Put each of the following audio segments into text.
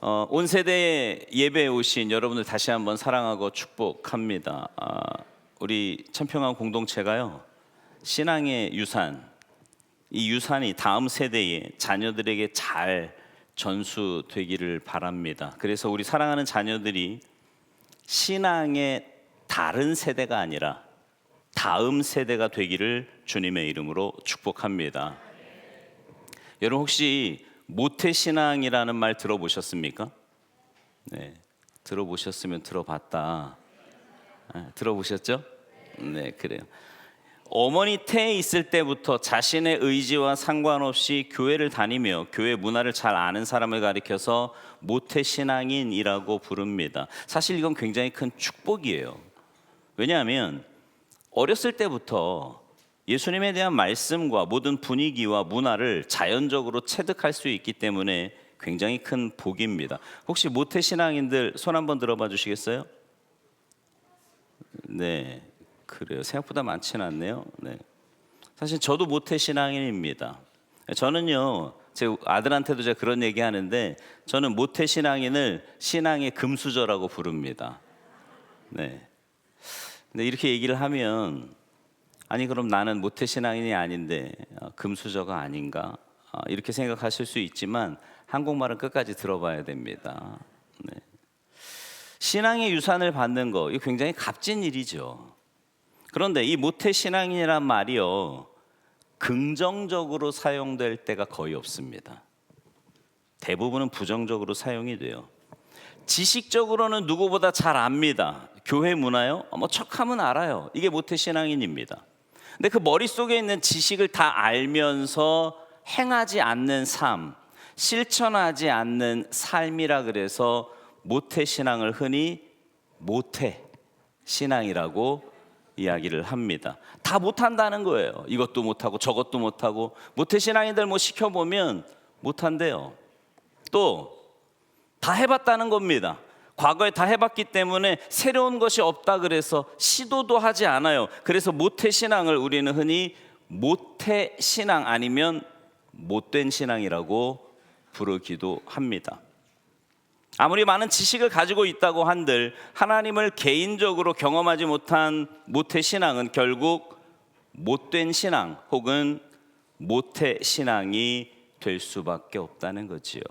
온 세대에 예배에 오신 여러분들 다시 한번 사랑하고 축복합니다. 우리 천평한 공동체가요, 신앙의 유산, 이 유산이 다음 세대의 자녀들에게 잘 전수되기를 바랍니다. 그래서 우리 사랑하는 자녀들이 신앙의 다른 세대가 아니라 다음 세대가 되기를 주님의 이름으로 축복합니다. 여러분 혹시 모태신앙이라는 말 들어보셨습니까? 네, 들어보셨으면 들어봤다. 들어보셨죠? 네, 그래요. 어머니 태에 있을 때부터 자신의 의지와 상관없이 교회를 다니며 교회 문화를 잘 아는 사람을 가리켜서 모태신앙인이라고 부릅니다. 사실 이건 굉장히 큰 축복이에요. 왜냐하면 어렸을 때부터 예수님에 대한 말씀과 모든 분위기와 문화를 자연적으로 체득할 수 있기 때문에 굉장히 큰 복입니다. 혹시 모태신앙인들 손 한번 들어봐 주시겠어요? 네, 그래요. 생각보다 많지는 않네요. 네. 사실 저도 모태신앙인입니다. 저는요, 제 아들한테도 제가 그런 얘기 하는데, 저는 모태신앙인을 신앙의 금수저라고 부릅니다. 네. 근데 이렇게 얘기를 하면, 아니 그럼 나는 모태신앙인이 아닌데 금수저가 아닌가, 이렇게 생각하실 수 있지만 한국말은 끝까지 들어봐야 됩니다. 네. 신앙의 유산을 받는 거, 이거 굉장히 값진 일이죠. 그런데 이 모태신앙인이란 말이요, 긍정적으로 사용될 때가 거의 없습니다. 대부분은 부정적으로 사용이 돼요. 지식적으로는 누구보다 잘 압니다. 교회 문화요? 척하면 알아요. 이게 모태신앙인입니다. 근데 그 머릿속에 있는 지식을 다 알면서 행하지 않는 삶, 실천하지 않는 삶이라 그래서 모태신앙을 흔히 모태신앙이라고 이야기를 합니다. 다 못한다는 거예요. 이것도 못하고 저것도 못하고. 모태신앙인들 시켜보면 못한대요. 또 다 해봤다는 겁니다. 과거에 다 해봤기 때문에 새로운 것이 없다 그래서 시도도 하지 않아요. 그래서 모태신앙을 우리는 흔히 모태신앙 아니면 못된 신앙이라고 부르기도 합니다. 아무리 많은 지식을 가지고 있다고 한들 하나님을 개인적으로 경험하지 못한 모태신앙은 결국 못된 신앙 혹은 모태신앙이 될 수밖에 없다는 거지요.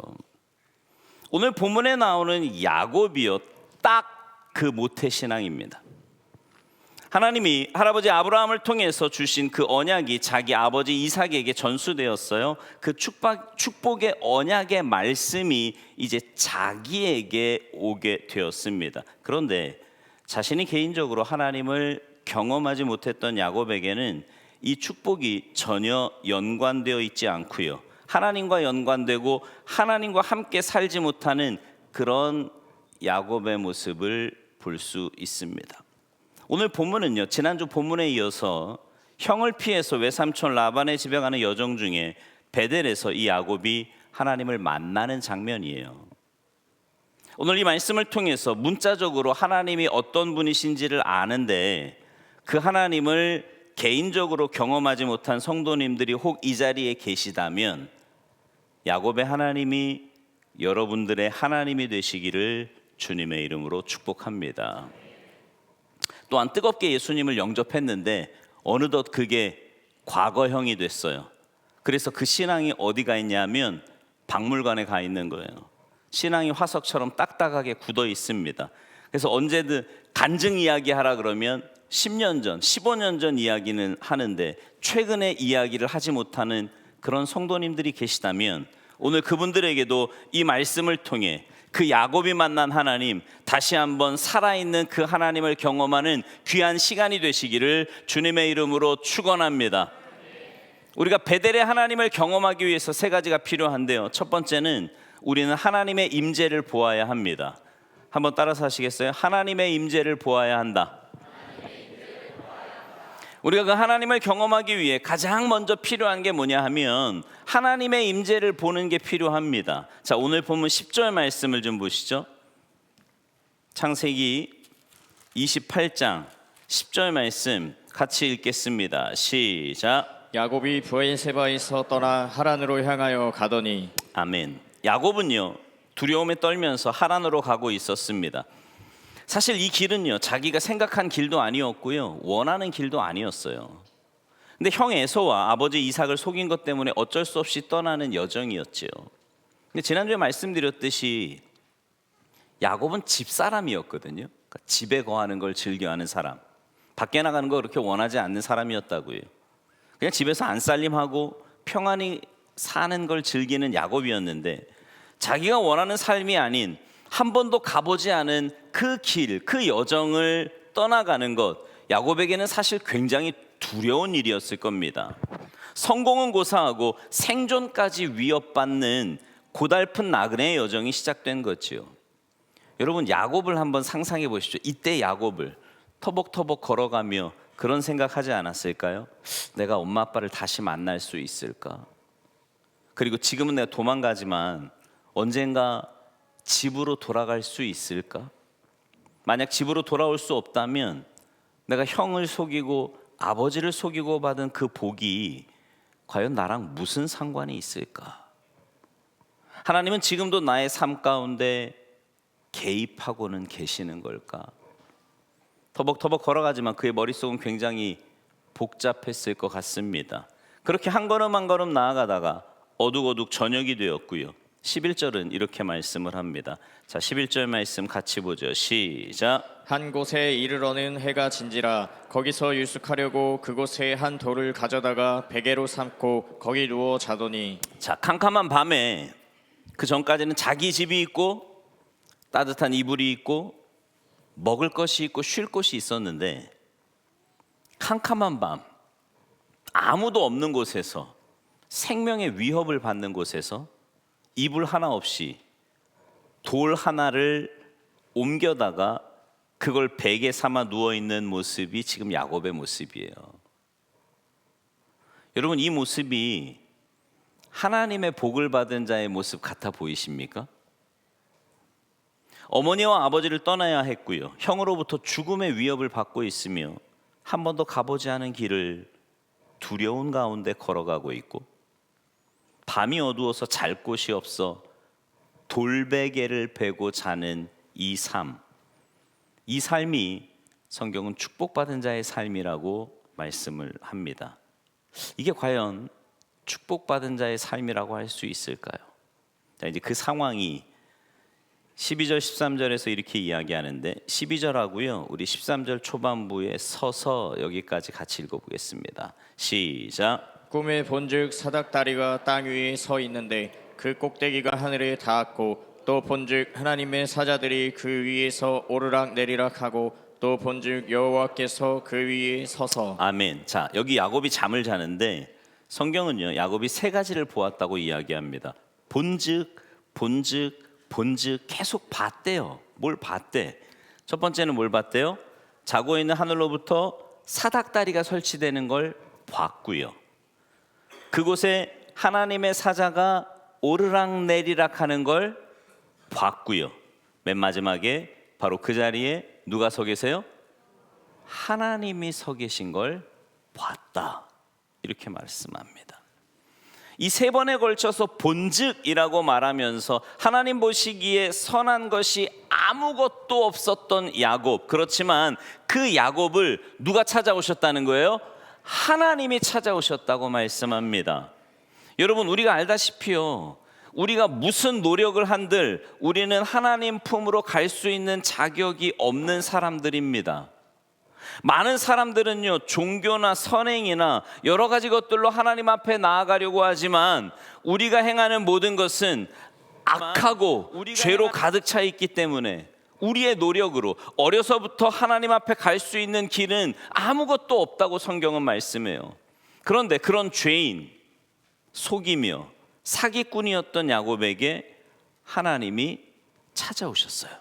오늘 본문에 나오는 야곱이요, 딱 그 모태신앙입니다. 하나님이 할아버지 아브라함을 통해서 주신 그 언약이 자기 아버지 이삭에게 전수되었어요. 그 축복의 언약의 말씀이 이제 자기에게 오게 되었습니다. 그런데 자신이 개인적으로 하나님을 경험하지 못했던 야곱에게는 이 축복이 전혀 연관되어 있지 않고요, 하나님과 연관되고 하나님과 함께 살지 못하는 그런 야곱의 모습을 볼 수 있습니다. 오늘 본문은요, 지난주 본문에 이어서 형을 피해서 외삼촌 라반의 집에 가는 여정 중에 베델에서 이 야곱이 하나님을 만나는 장면이에요. 오늘 이 말씀을 통해서 문자적으로 하나님이 어떤 분이신지를 아는데 그 하나님을 개인적으로 경험하지 못한 성도님들이 혹 이 자리에 계시다면 야곱의 하나님이 여러분들의 하나님이 되시기를 주님의 이름으로 축복합니다. 또한 뜨겁게 예수님을 영접했는데 어느덧 그게 과거형이 됐어요. 그래서 그 신앙이 어디가 있냐면 박물관에 가 있는 거예요. 신앙이 화석처럼 딱딱하게 굳어 있습니다. 그래서 언제든 간증 이야기 하라 그러면 10년 전, 15년 전 이야기는 하는데 최근의 이야기를 하지 못하는 그런 성도님들이 계시다면 오늘 그분들에게도 이 말씀을 통해 그 야곱이 만난 하나님, 다시 한번 살아있는 그 하나님을 경험하는 귀한 시간이 되시기를 주님의 이름으로 축원합니다. 우리가 베델의 하나님을 경험하기 위해서 세 가지가 필요한데요, 첫 번째는 우리는 하나님의 임재를 보아야 합니다. 한번 따라서 하시겠어요? 하나님의 임재를 보아야 한다. 우리가 그 하나님을 경험하기 위해 가장 먼저 필요한 게 뭐냐 하면 하나님의 임재를 보는 게 필요합니다. 자, 오늘 본문 10절 말씀을 좀 보시죠. 창세기 28장 10절 말씀 같이 읽겠습니다. 시작. 야곱이 브엘세바에서 떠나 하란으로 향하여 가더니. 아멘. 야곱은요, 두려움에 떨면서 하란으로 가고 있었습니다. 사실 이 길은요, 자기가 생각한 길도 아니었고요, 원하는 길도 아니었어요. 근데 형 에서와 아버지 이삭을 속인 것 때문에 어쩔 수 없이 떠나는 여정이었죠. 근데 지난주에 말씀드렸듯이 야곱은 집사람이었거든요. 그러니까 집에 거하는 걸 즐겨하는 사람, 밖에 나가는 거 그렇게 원하지 않는 사람이었다고요. 그냥 집에서 안살림하고 평안히 사는 걸 즐기는 야곱이었는데, 자기가 원하는 삶이 아닌 한 번도 가보지 않은 그 길, 그 여정을 떠나가는 것, 야곱에게는 사실 굉장히 두려운 일이었을 겁니다. 성공은 고사하고 생존까지 위협받는 고달픈 나그네의 여정이 시작된 거지요. 여러분, 야곱을 한번 상상해 보십시오. 이때 야곱을 터벅터벅 걸어가며 그런 생각하지 않았을까요? 내가 엄마 아빠를 다시 만날 수 있을까? 그리고 지금은 내가 도망가지만 언젠가 집으로 돌아갈 수 있을까? 만약 집으로 돌아올 수 없다면 내가 형을 속이고 아버지를 속이고 받은 그 복이 과연 나랑 무슨 상관이 있을까? 하나님은 지금도 나의 삶 가운데 개입하고는 계시는 걸까? 터벅터벅 걸어가지만 그의 머릿속은 굉장히 복잡했을 것 같습니다. 그렇게 한 걸음 한 걸음 나아가다가 어둑어둑 저녁이 되었고요. 11절은 이렇게 말씀을 합니다. 자, 11절 말씀 같이 보죠. 시작. 한 곳에 이르러는 해가 진지라 거기서 유숙하려고 그곳에 한 돌을 가져다가 베개로 삼고 거기 누워 자더니. 자, 캄캄한 밤에, 그 전까지는 자기 집이 있고 따뜻한 이불이 있고 먹을 것이 있고 쉴 곳이 있었는데, 캄캄한 밤, 아무도 없는 곳에서, 생명의 위협을 받는 곳에서 이불 하나 없이 돌 하나를 옮겨다가 그걸 베개 삼아 누워있는 모습이 지금 야곱의 모습이에요. 여러분, 이 모습이 하나님의 복을 받은 자의 모습 같아 보이십니까? 어머니와 아버지를 떠나야 했고요, 형으로부터 죽음의 위협을 받고 있으며 한 번도 가보지 않은 길을 두려운 가운데 걸어가고 있고, 밤이 어두워서 잘 곳이 없어 돌베개를 베고 자는 이 삶, 이 삶이 성경은 축복받은 자의 삶이라고 말씀을 합니다. 이게 과연 축복받은 자의 삶이라고 할 수 있을까요? 자, 이제 그 상황이 12절 13절에서 이렇게 이야기하는데, 12절하고요 우리 13절 초반부에 서서 여기까지 같이 읽어보겠습니다. 시작. 꿈에 본즉 사닥다리가 땅 위에 서 있는데 그 꼭대기가 하늘에 닿았고, 또 본즉 하나님의 사자들이 그 위에서 오르락 내리락 하고, 또 본즉 여호와께서 그 위에 서서. 아멘. 자, 여기 야곱이 잠을 자는데 성경은요 야곱이 세 가지를 보았다고 이야기합니다. 본즉 계속 봤대요. 뭘 봤대? 첫 번째는 뭘 봤대요? 자고 있는 하늘로부터 사닥다리가 설치되는 걸 봤고요, 그곳에 하나님의 사자가 오르락 내리락 하는 걸 봤고요, 맨 마지막에 바로 그 자리에 누가 서 계세요? 하나님이 서 계신 걸 봤다, 이렇게 말씀합니다. 이 세 번에 걸쳐서 본즉이라고 말하면서 하나님 보시기에 선한 것이 아무것도 없었던 야곱, 그렇지만 그 야곱을 누가 찾아오셨다는 거예요? 하나님이 찾아오셨다고 말씀합니다. 여러분, 우리가 알다시피요, 우리가 무슨 노력을 한들 우리는 하나님 품으로 갈 수 있는 자격이 없는 사람들입니다. 많은 사람들은요 종교나 선행이나 여러 가지 것들로 하나님 앞에 나아가려고 하지만 우리가 행하는 모든 것은 악하고 죄로 가득 차 있기 때문에 우리의 노력으로 어려서부터 하나님 앞에 갈 수 있는 길은 아무것도 없다고 성경은 말씀해요. 그런데 그런 죄인, 속이며 사기꾼이었던 야곱에게 하나님이 찾아오셨어요.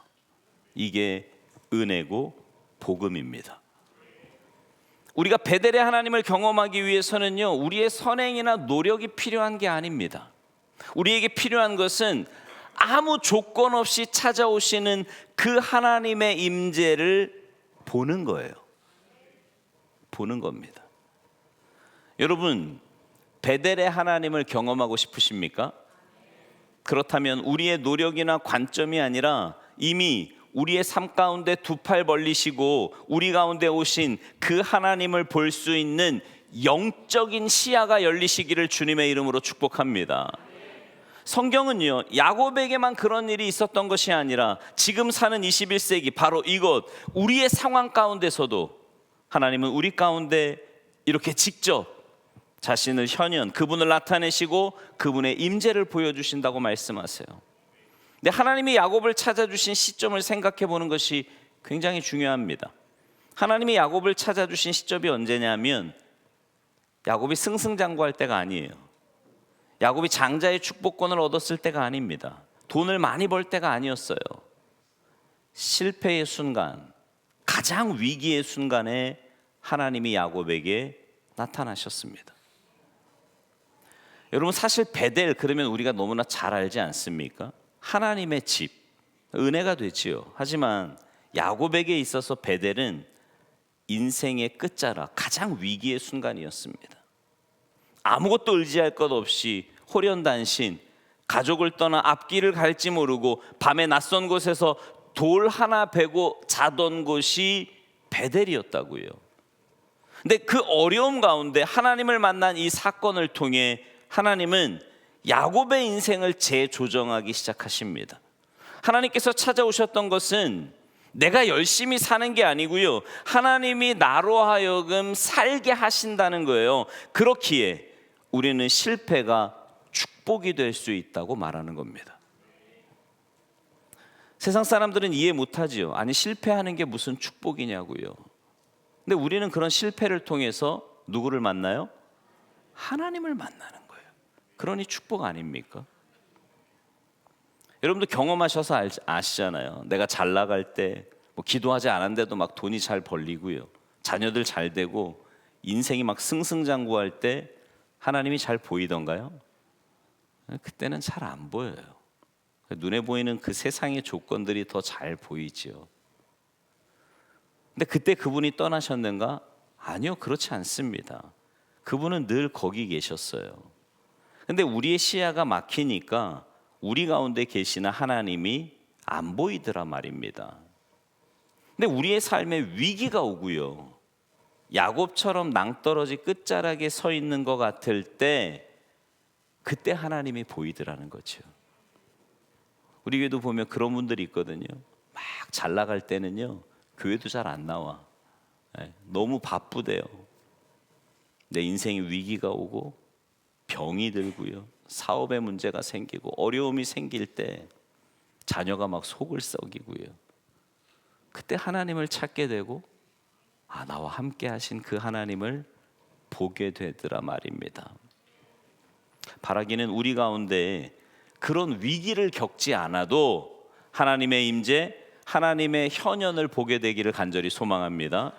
이게 은혜고 복음입니다. 우리가 베델의 하나님을 경험하기 위해서는요 우리의 선행이나 노력이 필요한 게 아닙니다. 우리에게 필요한 것은 아무 조건 없이 찾아오시는 그 하나님의 임재를 보는 거예요. 보는 겁니다. 여러분, 베델의 하나님을 경험하고 싶으십니까? 그렇다면 우리의 노력이나 관점이 아니라 이미 우리의 삶 가운데 두 팔 벌리시고 우리 가운데 오신 그 하나님을 볼 수 있는 영적인 시야가 열리시기를 주님의 이름으로 축복합니다. 성경은요, 야곱에게만 그런 일이 있었던 것이 아니라 지금 사는 21세기 바로 이곳 우리의 상황 가운데서도 하나님은 우리 가운데 이렇게 직접 자신을 현현, 그분을 나타내시고 그분의 임재를 보여주신다고 말씀하세요. 근데 하나님이 야곱을 찾아주신 시점을 생각해 보는 것이 굉장히 중요합니다. 하나님이 야곱을 찾아주신 시점이 언제냐면 야곱이 승승장구할 때가 아니에요. 야곱이 장자의 축복권을 얻었을 때가 아닙니다. 돈을 많이 벌 때가 아니었어요. 실패의 순간, 가장 위기의 순간에 하나님이 야곱에게 나타나셨습니다. 여러분, 사실 베델 그러면 우리가 너무나 잘 알지 않습니까? 하나님의 집, 은혜가 되지요. 하지만 야곱에게 있어서 베델은 인생의 끝자락, 가장 위기의 순간이었습니다. 아무것도 의지할 것 없이 호련단신, 가족을 떠나 앞길을 갈지 모르고 밤에 낯선 곳에서 돌 하나 베고 자던 곳이 베델이었다고요. 근데 그 어려움 가운데 하나님을 만난 이 사건을 통해 하나님은 야곱의 인생을 재조정하기 시작하십니다. 하나님께서 찾아오셨던 것은 내가 열심히 사는 게 아니고요, 하나님이 나로 하여금 살게 하신다는 거예요. 그렇기에 우리는 실패가 축복이 될 수 있다고 말하는 겁니다. 세상 사람들은 이해 못하지요. 아니, 실패하는 게 무슨 축복이냐고요. 근데 우리는 그런 실패를 통해서 누구를 만나요? 하나님을 만나는 거예요. 그러니 축복 아닙니까? 여러분도 경험하셔서 아시잖아요. 내가 잘 나갈 때 뭐 기도하지 않았는데도 막 돈이 잘 벌리고요, 자녀들 잘 되고 인생이 막 승승장구할 때 하나님이 잘 보이던가요? 그때는 잘 안 보여요. 눈에 보이는 그 세상의 조건들이 더 잘 보이지요. 근데 그때 그분이 떠나셨는가? 아니요, 그렇지 않습니다. 그분은 늘 거기 계셨어요. 근데 우리의 시야가 막히니까 우리 가운데 계시는 하나님이 안 보이더라 말입니다. 근데 우리의 삶에 위기가 오고요, 야곱처럼 낭떠러지 끝자락에 서 있는 것 같을 때 그때 하나님이 보이더라는 거죠. 우리 교회도 보면 그런 분들이 있거든요. 막 잘 나갈 때는요, 교회도 잘 안 나와. 너무 바쁘대요. 내 인생에 위기가 오고 병이 들고요, 사업에 문제가 생기고 어려움이 생길 때 자녀가 막 속을 썩이고요, 그때 하나님을 찾게 되고 나와 함께 하신 그 하나님을 보게 되더라 말입니다. 바라기는 우리 가운데 그런 위기를 겪지 않아도 하나님의 임재, 하나님의 현현을 보게 되기를 간절히 소망합니다.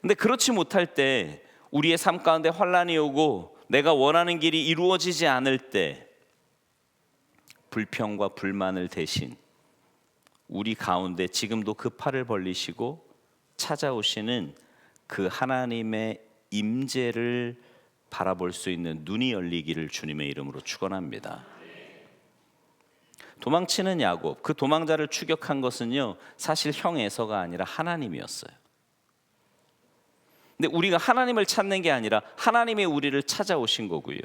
근데 그렇지 못할 때, 우리의 삶 가운데 환난이 오고 내가 원하는 길이 이루어지지 않을 때, 불평과 불만을 대신 우리 가운데 지금도 그 팔을 벌리시고 찾아오시는 그 하나님의 임재를 바라볼 수 있는 눈이 열리기를 주님의 이름으로 축원합니다. 도망치는 야곱, 그 도망자를 추격한 것은요, 사실 형 에서가 아니라 하나님이었어요. 근데 우리가 하나님을 찾는 게 아니라 하나님이 우리를 찾아오신 거고요,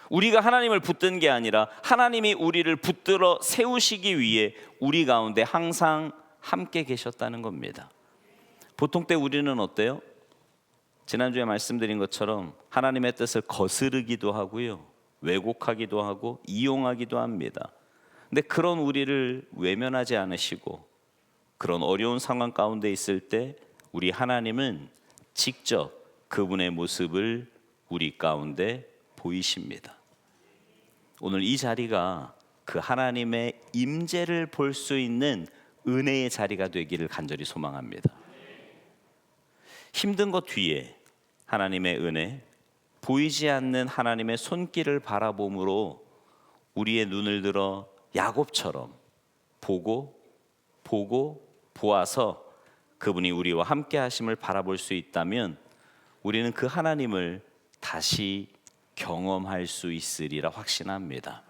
우리가 하나님을 붙든 게 아니라 하나님이 우리를 붙들어 세우시기 위해 우리 가운데 항상 함께 계셨다는 겁니다. 보통 때 우리는 어때요? 지난주에 말씀드린 것처럼 하나님의 뜻을 거스르기도 하고요, 왜곡하기도 하고 이용하기도 합니다. 근데 그런 우리를 외면하지 않으시고 그런 어려운 상황 가운데 있을 때 우리 하나님은 직접 그분의 모습을 우리 가운데 보이십니다. 오늘 이 자리가 그 하나님의 임재를 볼 수 있는 은혜의 자리가 되기를 간절히 소망합니다. 힘든 것 뒤에 하나님의 은혜, 보이지 않는 하나님의 손길을 바라봄으로 우리의 눈을 들어 야곱처럼 보고 보아서 그분이 우리와 함께 하심을 바라볼 수 있다면 우리는 그 하나님을 다시 경험할 수 있으리라 확신합니다.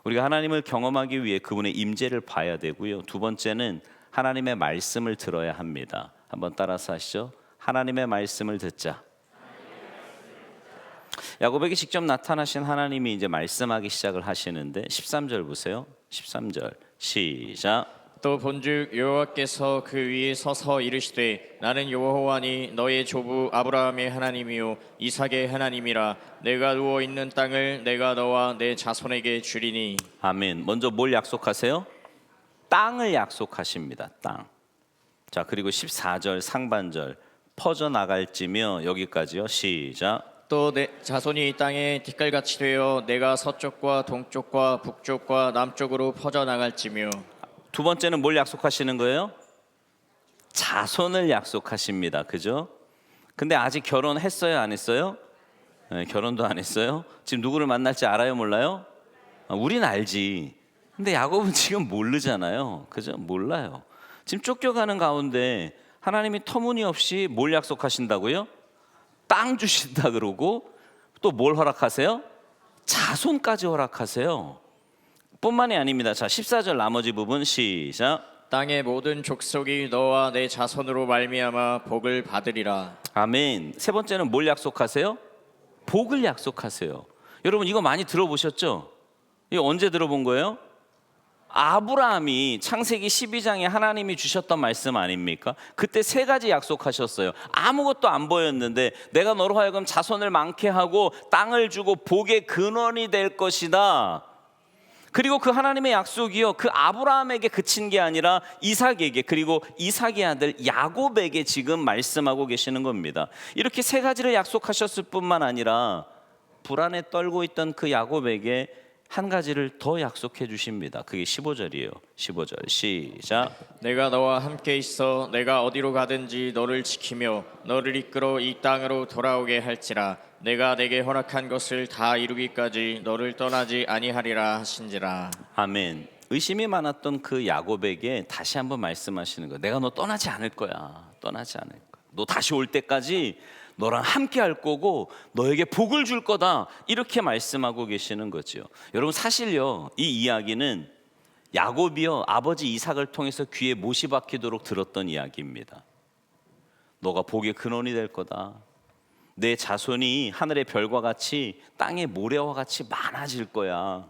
우리가 하나님을 경험하기 위해 그분의 임재를 봐야 되고요. 두 번째는 하나님의 말씀을 들어야 합니다. 한번 따라서 하시죠. 하나님의 말씀을 듣자. 야곱에게 직접 나타나신 하나님이 이제 말씀하기 시작을 하시는데 13절 보세요. 13절 시작. 또 본즉 여호와께서 그 위에 서서 이르시되 나는 여호와니 너의 조부 아브라함의 하나님이요 이삭의 하나님이라. 내가 누워 있는 땅을 내가 너와 내 자손에게 주리니. 아멘. 먼저 뭘 약속하세요? 땅을 약속하십니다. 땅. 자, 그리고 14절 상반절 퍼져나갈지며 여기까지요. 시작. 또 내 자손이 이 땅에 티끌같이 되어 내가 서쪽과 동쪽과 북쪽과 남쪽으로 퍼져나갈지며. 두 번째는 뭘 약속하시는 거예요? 자손을 약속하십니다. 그죠? 근데 아직 결혼했어요? 안 했어요? 네, 결혼도 안 했어요? 지금 누구를 만날지 알아요? 몰라요? 우린 알지. 근데 야곱은 지금 모르잖아요. 그죠? 몰라요. 지금 쫓겨가는 가운데 하나님이 터무니없이 뭘 약속하신다고요? 땅 주신다 그러고 또 뭘 허락하세요? 자손까지 허락하세요. 뿐만이 아닙니다. 자, 14절 나머지 부분 시작. 땅의 모든 족속이 너와 내 자손으로 말미암아 복을 받으리라. 아멘. 세 번째는 뭘 약속하세요? 복을 약속하세요. 여러분 이거 많이 들어보셨죠? 이거 언제 들어본 거예요? 아브라함이 창세기 12장에 하나님이 주셨던 말씀 아닙니까? 그때 세 가지 약속하셨어요. 아무것도 안 보였는데 내가 너로 하여금 자손을 많게 하고 땅을 주고 복의 근원이 될 것이다. 그리고 그 하나님의 약속이요, 그 아브라함에게 그친 게 아니라 이삭에게, 그리고 이삭의 아들 야곱에게 지금 말씀하고 계시는 겁니다. 이렇게 세 가지를 약속하셨을 뿐만 아니라 불안에 떨고 있던 그 야곱에게 한 가지를 더 약속해 주십니다. 그게 15절이에요. 15절 시작. 내가 너와 함께 있어 내가 어디로 가든지 너를 지키며 너를 이끌어 이 땅으로 돌아오게 할지라. 내가 내게 허락한 것을 다 이루기까지 너를 떠나지 아니하리라 하신지라. 아멘. 의심이 많았던 그 야곱에게 다시 한번 말씀하시는 거예요. 내가 너 떠나지 않을 거야. 떠나지 않을 거야. 너 다시 올 때까지 너랑 함께 할 거고 너에게 복을 줄 거다. 이렇게 말씀하고 계시는 거죠. 여러분 사실요, 이 이야기는 야곱이요 아버지 이삭을 통해서 귀에 못이 박히도록 들었던 이야기입니다. 너가 복의 근원이 될 거다. 내 자손이 하늘의 별과 같이 땅의 모래와 같이 많아질 거야.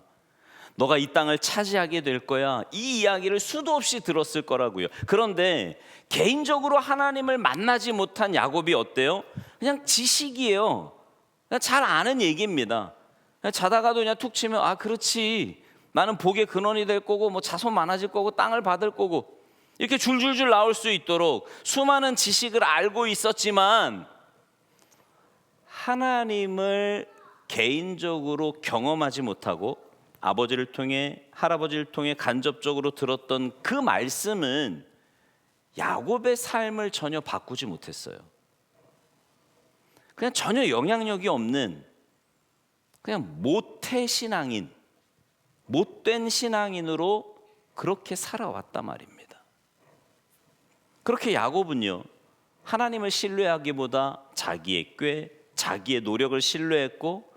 너가 이 땅을 차지하게 될 거야. 이 이야기를 수도 없이 들었을 거라고요. 그런데 개인적으로 하나님을 만나지 못한 야곱이 어때요? 그냥 지식이에요. 그냥 잘 아는 얘기입니다. 그냥 자다가도 그냥 툭 치면 아 그렇지. 나는 복의 근원이 될 거고 뭐 자손 많아질 거고 땅을 받을 거고 이렇게 줄줄줄 나올 수 있도록 수많은 지식을 알고 있었지만 하나님을 개인적으로 경험하지 못하고 아버지를 통해 할아버지를 통해 간접적으로 들었던 그 말씀은 야곱의 삶을 전혀 바꾸지 못했어요. 그냥 전혀 영향력이 없는 그냥 모태 신앙인, 못된 신앙인으로 그렇게 살아왔단 말입니다. 그렇게 야곱은요 하나님을 신뢰하기보다 자기의 꾀, 자기의 노력을 신뢰했고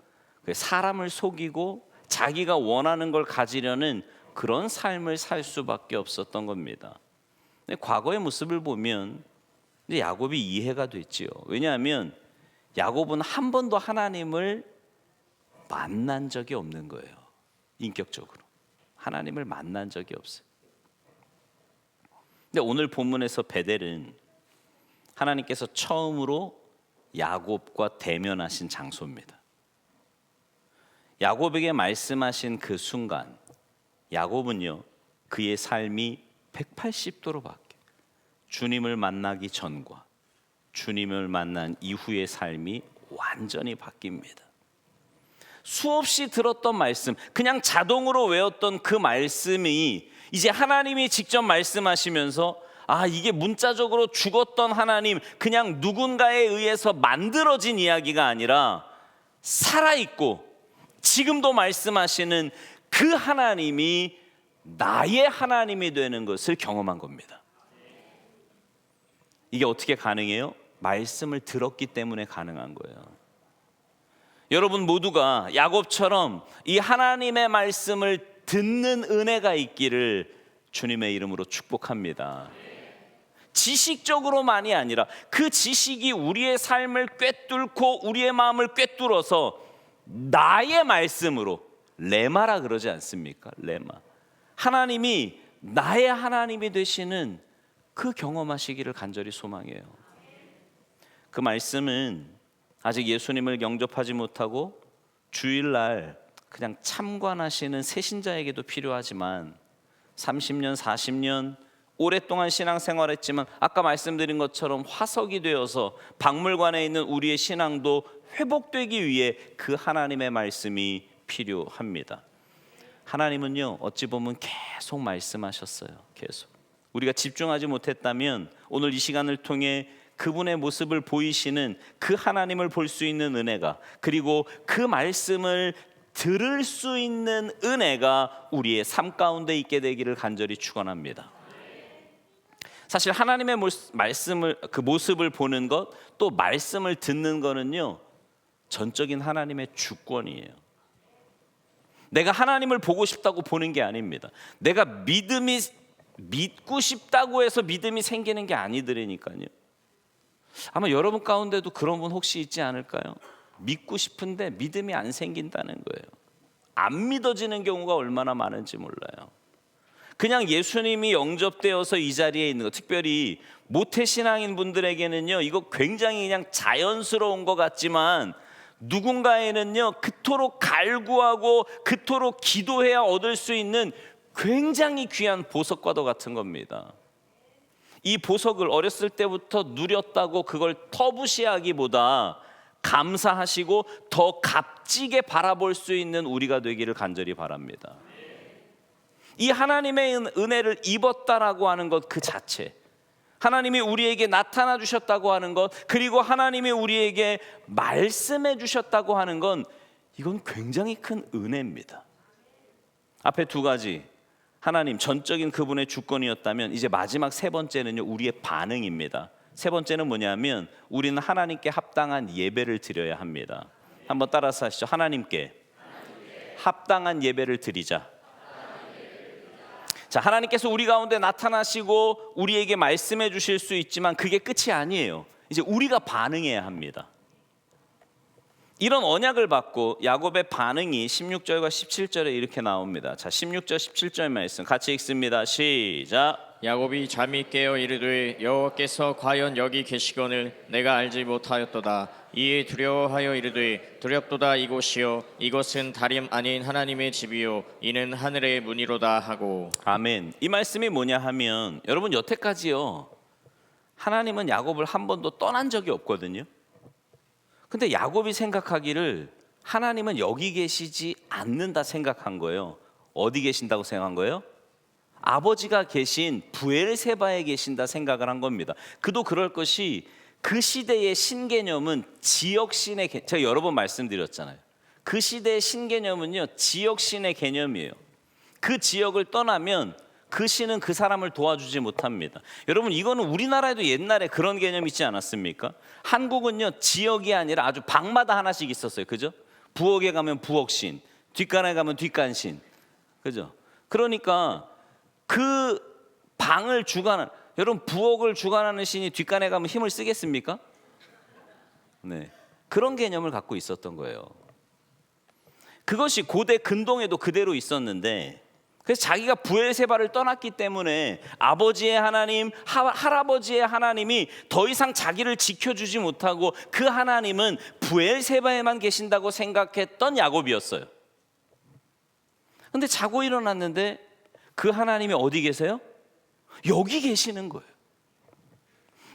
사람을 속이고 자기가 원하는 걸 가지려는 그런 삶을 살 수밖에 없었던 겁니다. 근데 과거의 모습을 보면 이제 야곱이 이해가 됐지요. 왜냐하면 야곱은 한 번도 하나님을 만난 적이 없는 거예요. 인격적으로 하나님을 만난 적이 없어요. 근데 오늘 본문에서 베델은 하나님께서 처음으로 야곱과 대면하신 장소입니다. 야곱에게 말씀하신 그 순간 야곱은요 그의 삶이 180도로 바뀌어요. 주님을 만나기 전과 주님을 만난 이후의 삶이 완전히 바뀝니다. 수없이 들었던 말씀, 그냥 자동으로 외웠던 그 말씀이 이제 하나님이 직접 말씀하시면서 아 이게 문자적으로 죽었던 하나님, 그냥 누군가에 의해서 만들어진 이야기가 아니라 살아있고 지금도 말씀하시는 그 하나님이 나의 하나님이 되는 것을 경험한 겁니다. 이게 어떻게 가능해요? 말씀을 들었기 때문에 가능한 거예요. 여러분 모두가 야곱처럼 이 하나님의 말씀을 듣는 은혜가 있기를 주님의 이름으로 축복합니다. 지식적으로만이 아니라 그 지식이 우리의 삶을 꿰뚫고 우리의 마음을 꿰뚫어서 나의 말씀으로, 레마라 그러지 않습니까? 레마. 하나님이 나의 하나님이 되시는 그 경험하시기를 간절히 소망해요. 그 말씀은 아직 예수님을 영접하지 못하고 주일날 그냥 참관하시는 새신자에게도 필요하지만 30년, 40년 오랫동안 신앙생활했지만 아까 말씀드린 것처럼 화석이 되어서 박물관에 있는 우리의 신앙도 회복되기 위해 그 하나님의 말씀이 필요합니다. 하나님은요, 어찌 보면 계속 말씀하셨어요. 계속. 우리가 집중하지 못했다면 오늘 이 시간을 통해 그분의 모습을 보이시는 그 하나님을 볼 수 있는 은혜가, 그리고 그 말씀을 들을 수 있는 은혜가 우리의 삶 가운데 있게 되기를 간절히 축원합니다. 사실 하나님의 그 모습을 보는 것, 또 말씀을 듣는 거는요, 전적인 하나님의 주권이에요. 내가 하나님을 보고 싶다고 보는 게 아닙니다. 내가 믿고 싶다고 해서 믿음이 생기는 게 아니더라니까요. 아마 여러분 가운데도 그런 분 혹시 있지 않을까요? 믿고 싶은데 믿음이 안 생긴다는 거예요. 안 믿어지는 경우가 얼마나 많은지 몰라요. 그냥 예수님이 영접되어서 이 자리에 있는 것, 특별히 모태신앙인 분들에게는요, 이거 굉장히 그냥 자연스러운 것 같지만 누군가에는요, 그토록 갈구하고 그토록 기도해야 얻을 수 있는 굉장히 귀한 보석과도 같은 겁니다. 이 보석을 어렸을 때부터 누렸다고 그걸 터부시하기보다 감사하시고 더 값지게 바라볼 수 있는 우리가 되기를 간절히 바랍니다. 이 하나님의 은혜를 입었다라고 하는 것 그 자체, 하나님이 우리에게 나타나 주셨다고 하는 것, 그리고 하나님이 우리에게 말씀해 주셨다고 하는 건, 이건 굉장히 큰 은혜입니다. 앞에 두 가지, 하나님 전적인 그분의 주권이었다면, 이제 마지막 세 번째는요, 우리의 반응입니다. 세 번째는 뭐냐면 우리는 하나님께 합당한 예배를 드려야 합니다. 한번 따라서 하시죠. 하나님께 합당한 예배를 드리자. 자, 하나님께서 우리 가운데 나타나시고 우리에게 말씀해 주실 수 있지만 그게 끝이 아니에요. 이제 우리가 반응해야 합니다. 이런 언약을 받고 야곱의 반응이 16절과 17절에 이렇게 나옵니다. 자, 16절 17절 말씀 같이 읽습니다. 시작. 야곱이 잠이 깨어 이르되 여호와께서 과연 여기 계시거늘 내가 알지 못하였도다. 이에 두려워하여 이르되 두렵도다. 이곳이요 이것은 다림 아닌 하나님의 집이요 이는 하늘의 문이로다 하고. 아멘. 이 말씀이 뭐냐 하면, 여러분 여태까지요, 하나님은 야곱을 한 번도 떠난 적이 없거든요. 근데 야곱이 생각하기를 하나님은 여기 계시지 않는다 생각한 거예요. 어디 계신다고 생각한 거예요? 아버지가 계신 부엘세바에 계신다 생각을 한 겁니다. 그도 그럴 것이, 그 시대의 신개념은 지역신의 제가 여러 번 말씀드렸잖아요. 그 시대의 신개념은요, 지역신의 개념이에요. 그 지역을 떠나면 그 신은 그 사람을 도와주지 못합니다. 여러분, 이거는 우리나라에도 옛날에 그런 개념이 있지 않았습니까? 한국은요, 지역이 아니라 아주 방마다 하나씩 있었어요. 그죠? 부엌에 가면 부엌신, 뒷간에 가면 뒷간신. 그죠? 그러니까 그 방을 주관하는, 여러분 부엌을 주관하는 신이 뒷간에 가면 힘을 쓰겠습니까? 네, 그런 개념을 갖고 있었던 거예요. 그것이 고대 근동에도 그대로 있었는데, 그래서 자기가 부엘세바를 떠났기 때문에 아버지의 하나님, 할아버지의 하나님이 더 이상 자기를 지켜주지 못하고 그 하나님은 부엘세바에만 계신다고 생각했던 야곱이었어요. 근데 자고 일어났는데 그 하나님이 어디 계세요? 여기 계시는 거예요.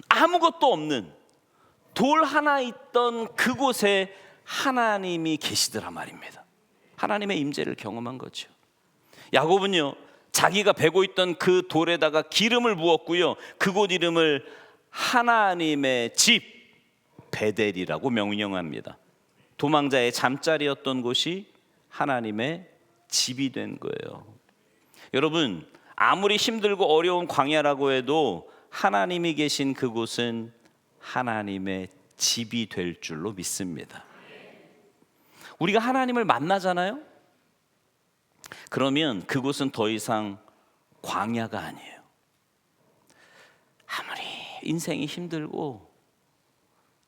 아무것도 없는 돌 하나 있던 그곳에 하나님이 계시더라 말입니다. 하나님의 임재를 경험한 거죠. 야곱은요, 자기가 베고 있던 그 돌에다가 기름을 부었고요, 그곳 이름을 하나님의 집 베델이라고 명명합니다. 도망자의 잠자리였던 곳이 하나님의 집이 된 거예요. 여러분, 아무리 힘들고 어려운 광야라고 해도 하나님이 계신 그곳은 하나님의 집이 될 줄로 믿습니다. 우리가 하나님을 만나잖아요. 그러면 그곳은 더 이상 광야가 아니에요. 아무리 인생이 힘들고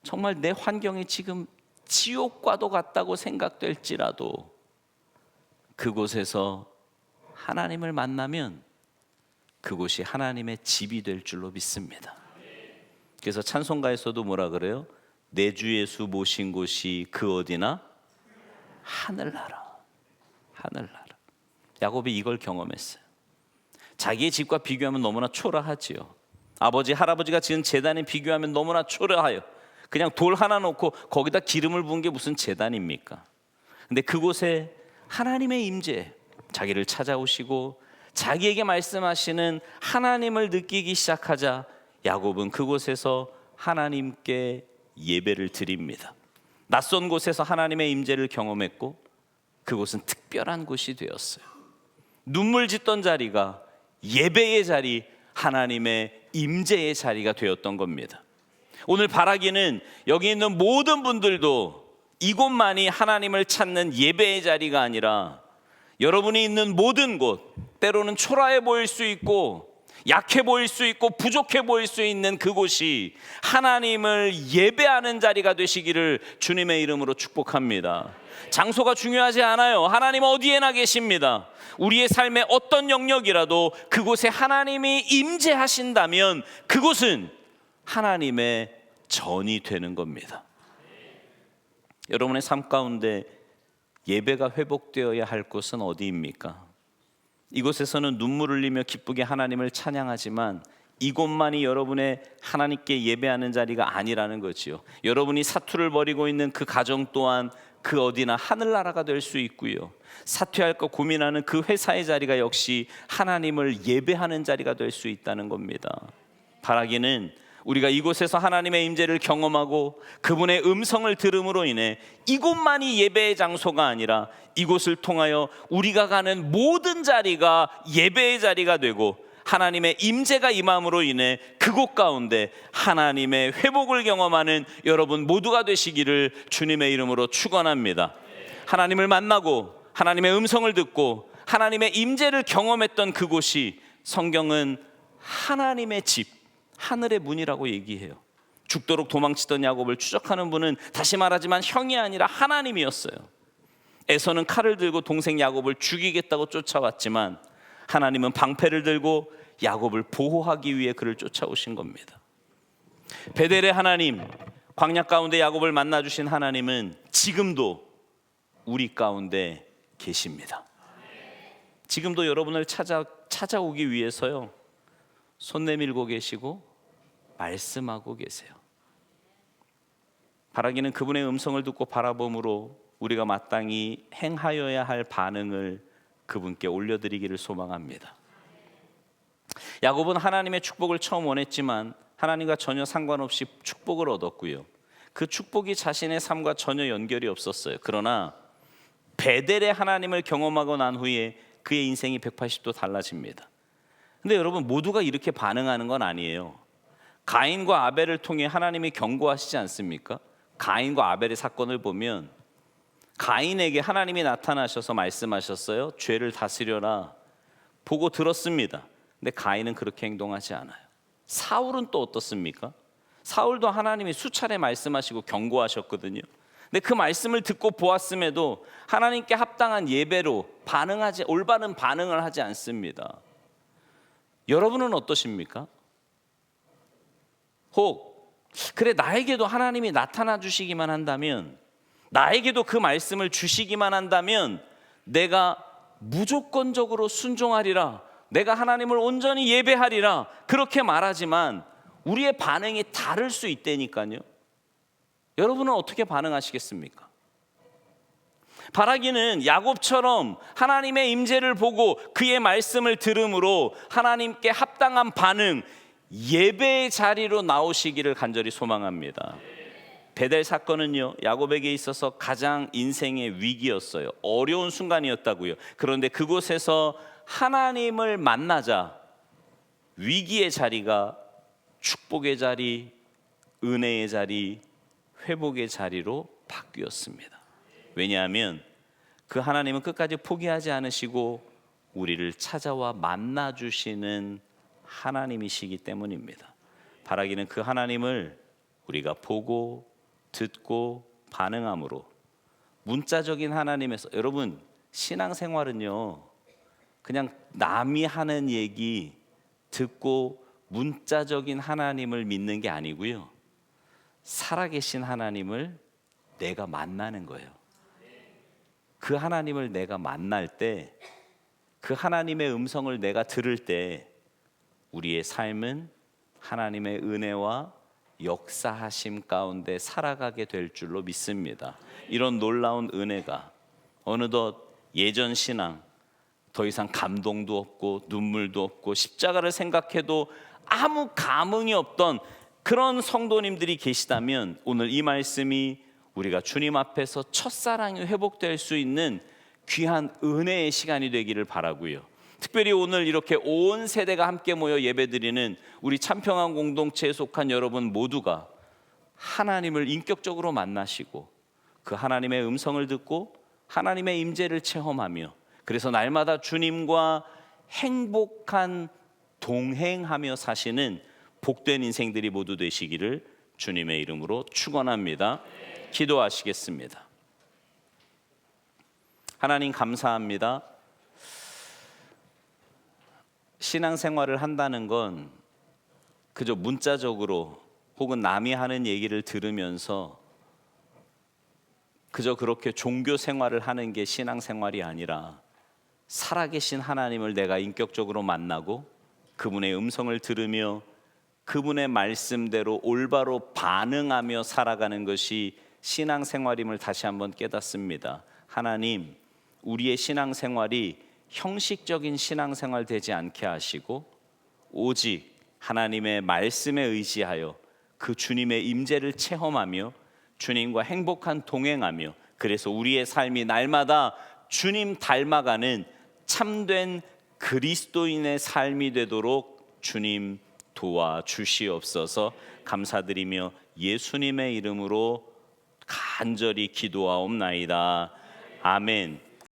정말 내 환경이 지금 지옥과도 같다고 생각될지라도 그곳에서 하나님을 만나면 그곳이 하나님의 집이 될 줄로 믿습니다. 그래서 찬송가에서도 뭐라 그래요? 내 주 예수 모신 곳이 그 어디나 하늘나라. 하늘나라. 야곱이 이걸 경험했어요. 자기의 집과 비교하면 너무나 초라하지요. 아버지 할아버지가 지은 제단에 비교하면 너무나 초라해요. 그냥 돌 하나 놓고 거기다 기름을 부은 게 무슨 제단입니까? 근데 그곳에 하나님의 임재, 자기를 찾아오시고 자기에게 말씀하시는 하나님을 느끼기 시작하자 야곱은 그곳에서 하나님께 예배를 드립니다. 낯선 곳에서 하나님의 임재를 경험했고 그곳은 특별한 곳이 되었어요. 눈물 짓던 자리가 예배의 자리, 하나님의 임재의 자리가 되었던 겁니다. 오늘 바라기는 여기 있는 모든 분들도 이곳만이 하나님을 찾는 예배의 자리가 아니라 여러분이 있는 모든 곳, 때로는 초라해 보일 수 있고 약해 보일 수 있고 부족해 보일 수 있는 그곳이 하나님을 예배하는 자리가 되시기를 주님의 이름으로 축복합니다. 장소가 중요하지 않아요. 하나님 어디에나 계십니다. 우리의 삶의 어떤 영역이라도 그곳에 하나님이 임재하신다면 그곳은 하나님의 전이 되는 겁니다. 여러분의 삶 가운데 예배가 회복되어야 할 곳은 어디입니까? 이곳에서는 눈물을 흘리며 기쁘게 하나님을 찬양하지만 이곳만이 여러분의 하나님께 예배하는 자리가 아니라는 거지요. 여러분이 사투를 벌이고 있는 그 가정 또한 그 어디나 하늘나라가 될 수 있고요. 사퇴할까 고민하는 그 회사의 자리가 역시 하나님을 예배하는 자리가 될 수 있다는 겁니다. 바라기는 우리가 이곳에서 하나님의 임재를 경험하고 그분의 음성을 들음으로 인해 이곳만이 예배의 장소가 아니라 이곳을 통하여 우리가 가는 모든 자리가 예배의 자리가 되고 하나님의 임재가 임함으로 인해 그곳 가운데 하나님의 회복을 경험하는 여러분 모두가 되시기를 주님의 이름으로 축원합니다. 하나님을 만나고 하나님의 음성을 듣고 하나님의 임재를 경험했던 그곳이 성경은 하나님의 집, 하늘의 문이라고 얘기해요. 죽도록 도망치던 야곱을 추적하는 분은 다시 말하지만 형이 아니라 하나님이었어요. 에서는 칼을 들고 동생 야곱을 죽이겠다고 쫓아왔지만 하나님은 방패를 들고 야곱을 보호하기 위해 그를 쫓아오신 겁니다. 베델의 하나님, 광야 가운데 야곱을 만나주신 하나님은 지금도 우리 가운데 계십니다. 지금도 여러분을 찾아오기 위해서요, 손 내밀고 계시고 말씀하고 계세요. 바라기는 그분의 음성을 듣고 바라봄으로 우리가 마땅히 행하여야 할 반응을 그분께 올려드리기를 소망합니다. 야곱은 하나님의 축복을 처음 원했지만 하나님과 전혀 상관없이 축복을 얻었고요. 그 축복이 자신의 삶과 전혀 연결이 없었어요. 그러나 베델의 하나님을 경험하고 난 후에 그의 인생이 180도 달라집니다. 근데 여러분 모두가 이렇게 반응하는 건 아니에요. 가인과 아벨을 통해 하나님이 경고하시지 않습니까? 가인과 아벨의 사건을 보면 가인에게 하나님이 나타나셔서 말씀하셨어요. 죄를 다스려라. 보고 들었습니다. 근데 가인은 그렇게 행동하지 않아요. 사울은 또 어떻습니까? 사울도 하나님이 수차례 말씀하시고 경고하셨거든요. 근데 그 말씀을 듣고 보았음에도 하나님께 합당한 예배로 올바른 반응을 하지 않습니다. 여러분은 어떠십니까? 혹 그래 나에게도 하나님이 나타나 주시기만 한다면, 나에게도 그 말씀을 주시기만 한다면 내가 무조건적으로 순종하리라, 내가 하나님을 온전히 예배하리라 그렇게 말하지만 우리의 반응이 다를 수 있다니까요. 여러분은 어떻게 반응하시겠습니까? 바라기는 야곱처럼 하나님의 임재를 보고 그의 말씀을 들음으로 하나님께 합당한 반응, 예배의 자리로 나오시기를 간절히 소망합니다. 베델 사건은요, 야곱에게 있어서 가장 인생의 위기였어요. 어려운 순간이었다고요. 그런데 그곳에서 하나님을 만나자 위기의 자리가 축복의 자리, 은혜의 자리, 회복의 자리로 바뀌었습니다. 왜냐하면 그 하나님은 끝까지 포기하지 않으시고 우리를 찾아와 만나 주시는 하나님이시기 때문입니다. 바라기는 그 하나님을 우리가 보고 듣고 반응함으로 문자적인 하나님에서, 여러분 신앙생활은요 그냥 남이 하는 얘기 듣고 문자적인 하나님을 믿는 게 아니고요, 살아계신 하나님을 내가 만나는 거예요. 그 하나님을 내가 만날 때, 그 하나님의 음성을 내가 들을 때 우리의 삶은 하나님의 은혜와 역사하심 가운데 살아가게 될 줄로 믿습니다. 이런 놀라운 은혜가 어느덧 예전 신앙, 더 이상 감동도 없고 눈물도 없고 십자가를 생각해도 아무 감흥이 없던 그런 성도님들이 계시다면, 오늘 이 말씀이 우리가 주님 앞에서 첫사랑이 회복될 수 있는 귀한 은혜의 시간이 되기를 바라고요. 특별히 오늘 이렇게 온 세대가 함께 모여 예배드리는 우리 참평한 공동체에 속한 여러분 모두가 하나님을 인격적으로 만나시고 그 하나님의 음성을 듣고 하나님의 임재를 체험하며, 그래서 날마다 주님과 행복한 동행하며 사시는 복된 인생들이 모두 되시기를 주님의 이름으로 축원합니다. 기도하시겠습니다. 하나님 감사합니다. 신앙생활을 한다는 건 그저 문자적으로 혹은 남이 하는 얘기를 들으면서 그저 그렇게 종교 생활을 하는 게 신앙생활이 아니라, 살아계신 하나님을 내가 인격적으로 만나고 그분의 음성을 들으며 그분의 말씀대로 올바로 반응하며 살아가는 것이 신앙생활임을 다시 한번 깨닫습니다. 하나님, 우리의 신앙생활이 형식적인 신앙생활 되지 않게 하시고 오직 하나님의 말씀에 의지하여 그 주님의 임재를 체험하며 주님과 행복한 동행하며, 그래서 우리의 삶이 날마다 주님 닮아가는 참된 그리스도인의 삶이 되도록 주님 도와주시옵소서. 감사드리며 예수님의 이름으로 간절히 기도하옵나이다. 아멘.